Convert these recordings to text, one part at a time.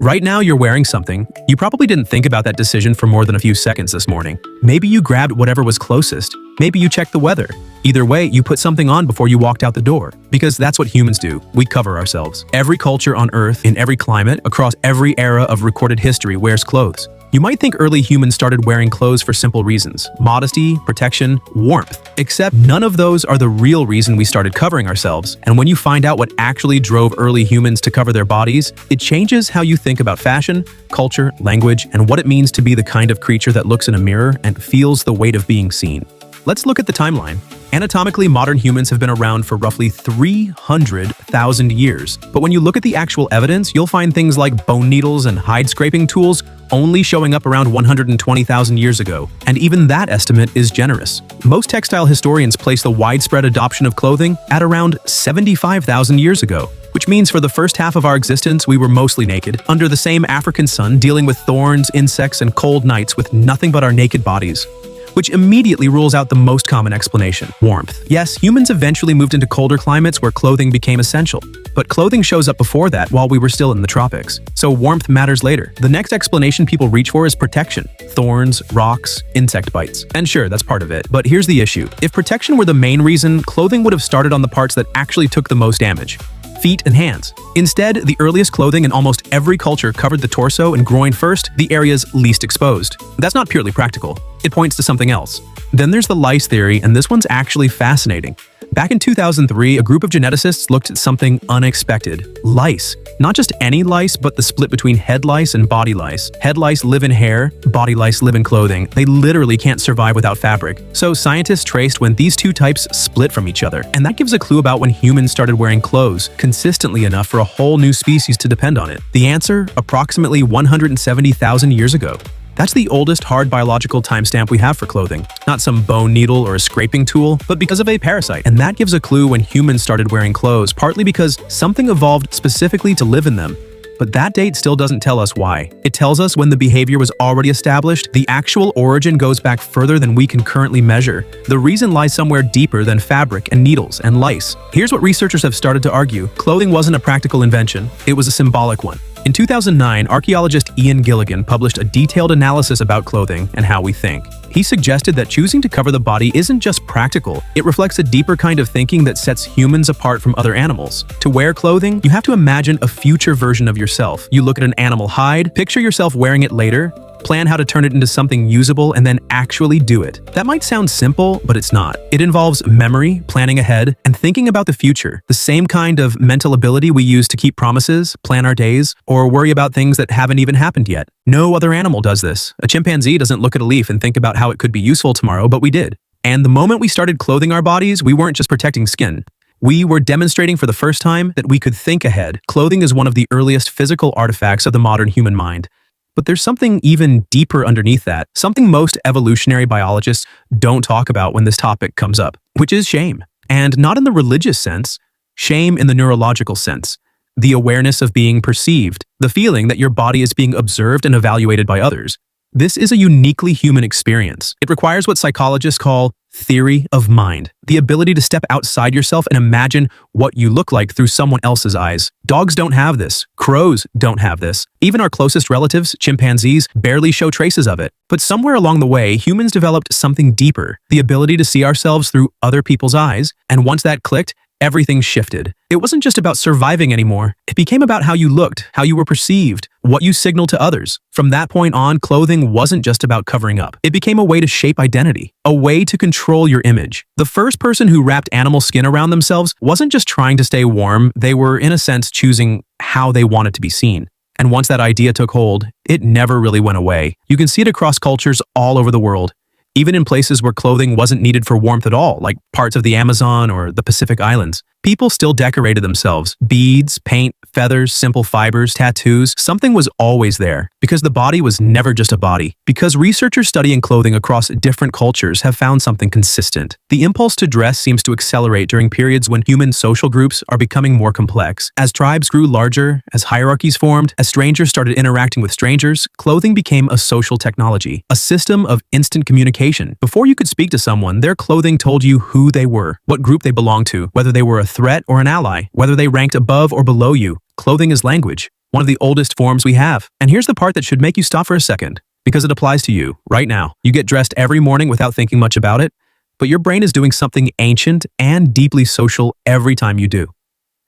Right now you're wearing something. You probably didn't think about that decision for more than a few seconds this morning. Maybe you grabbed whatever was closest. Maybe you checked the weather. Either way, you put something on before you walked out the door. Because that's what humans do. We cover ourselves. Every culture on Earth, in every climate, across every era of recorded history wears clothes. You might think early humans started wearing clothes for simple reasons: modesty, protection, warmth. Except none of those are the real reason we started covering ourselves. And when you find out what actually drove early humans to cover their bodies, it changes how you think about fashion, culture, language, and what it means to be the kind of creature that looks in a mirror and feels the weight of being seen. Let's look at the timeline. Anatomically, modern humans have been around for roughly 300,000 years. But when you look at the actual evidence, you'll find things like bone needles and hide-scraping tools only showing up around 120,000 years ago. And even that estimate is generous. Most textile historians place the widespread adoption of clothing at around 75,000 years ago. Which means for the first half of our existence, we were mostly naked, under the same African sun, dealing with thorns, insects, and cold nights with nothing but our naked bodies. Which immediately rules out the most common explanation: warmth. Yes, humans eventually moved into colder climates where clothing became essential. But clothing shows up before that while we were still in the tropics. So warmth matters later. The next explanation people reach for is protection. Thorns, rocks, insect bites. And sure, that's part of it. But here's the issue. If protection were the main reason, clothing would have started on the parts that actually took the most damage: feet and hands. Instead, the earliest clothing in almost every culture covered the torso and groin first, the areas least exposed. That's not purely practical. It points to something else. Then there's the lice theory, and this one's actually fascinating. Back in 2003, a group of geneticists looked at something unexpected: lice. Not just any lice, but the split between head lice and body lice. Head lice live in hair, body lice live in clothing. They literally can't survive without fabric. So scientists traced when these two types split from each other. And that gives a clue about when humans started wearing clothes consistently enough for a whole new species to depend on it. The answer? Approximately 170,000 years ago. That's the oldest hard biological timestamp we have for clothing. Not some bone needle or a scraping tool, but because of a parasite. And that gives a clue when humans started wearing clothes, partly because something evolved specifically to live in them. But that date still doesn't tell us why. It tells us when the behavior was already established. The actual origin goes back further than we can currently measure. The reason lies somewhere deeper than fabric and needles and lice. Here's what researchers have started to argue: clothing wasn't a practical invention, it was a symbolic one. In 2009, archaeologist Ian Gilligan published a detailed analysis about clothing and how we think. He suggested that choosing to cover the body isn't just practical, it reflects a deeper kind of thinking that sets humans apart from other animals. To wear clothing, you have to imagine a future version of yourself. You look at an animal hide, picture yourself wearing it later, plan how to turn it into something usable, and then actually do it. That might sound simple, but it's not. It involves memory, planning ahead, and thinking about the future. The same kind of mental ability we use to keep promises, plan our days, or worry about things that haven't even happened yet. No other animal does this. A chimpanzee doesn't look at a leaf and think about how it could be useful tomorrow, but we did. And the moment we started clothing our bodies, we weren't just protecting skin. We were demonstrating for the first time that we could think ahead. Clothing is one of the earliest physical artifacts of the modern human mind. But there's something even deeper underneath that, something most evolutionary biologists don't talk about when this topic comes up, which is shame. And not in the religious sense, shame in the neurological sense. The awareness of being perceived, the feeling that your body is being observed and evaluated by others. This is a uniquely human experience. It requires what psychologists call theory of mind, the ability to step outside yourself and imagine what you look like through someone else's eyes. Dogs don't have this. Crows don't have this. Even our closest relatives, chimpanzees, barely show traces of it. But somewhere along the way, humans developed something deeper, the ability to see ourselves through other people's eyes. And once that clicked, everything shifted. It wasn't just about surviving anymore. It became about how you looked, how you were perceived, what you signaled to others. From that point on, clothing wasn't just about covering up. It became a way to shape identity, a way to control your image. The first person who wrapped animal skin around themselves wasn't just trying to stay warm, they were, in a sense, choosing how they wanted to be seen. And once that idea took hold, it never really went away. You can see it across cultures all over the world. Even in places where clothing wasn't needed for warmth at all, like parts of the Amazon or the Pacific Islands. People still decorated themselves. Beads, paint, feathers, simple fibers, tattoos. Something was always there, because the body was never just a body. Because researchers studying clothing across different cultures have found something consistent. The impulse to dress seems to accelerate during periods when human social groups are becoming more complex. As tribes grew larger, as hierarchies formed, as strangers started interacting with strangers, clothing became a social technology, a system of instant communication. Before you could speak to someone, their clothing told you who they were, what group they belonged to, whether they were a threat or an ally, whether they ranked above or below you. Clothing is language. one of the oldest forms we have. And here's the part that should make you stop for a second, because it applies to you right now. You get dressed every morning without thinking much about it, but your brain is doing something ancient and deeply social every time you do.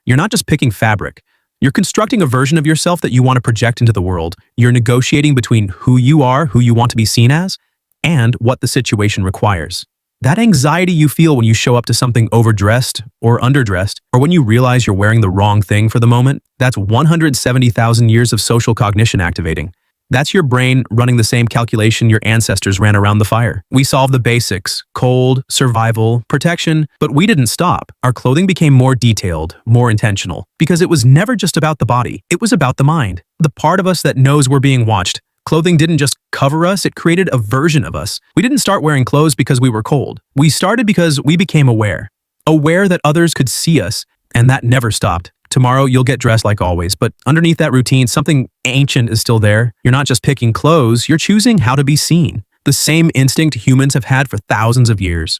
You're not just picking fabric. You're constructing a version of yourself that you want to project into the world. You're negotiating between who you are, who you want to be seen as, and what the situation requires. That anxiety you feel when you show up to something overdressed or underdressed, or when you realize you're wearing the wrong thing for the moment, that's 170,000 years of social cognition activating. That's your brain running the same calculation your ancestors ran around the fire. We solved the basics: cold, survival, protection, but we didn't stop. Our clothing became more detailed, more intentional, because it was never just about the body. It was about the mind, the part of us that knows we're being watched. Clothing didn't just cover us, it created a version of us. We didn't start wearing clothes because we were cold. We started because we became aware that others could see us, and that never stopped. Tomorrow, you'll get dressed like always, but underneath that routine, something ancient is still there. You're not just picking clothes, you're choosing how to be seen. The same instinct humans have had for thousands of years.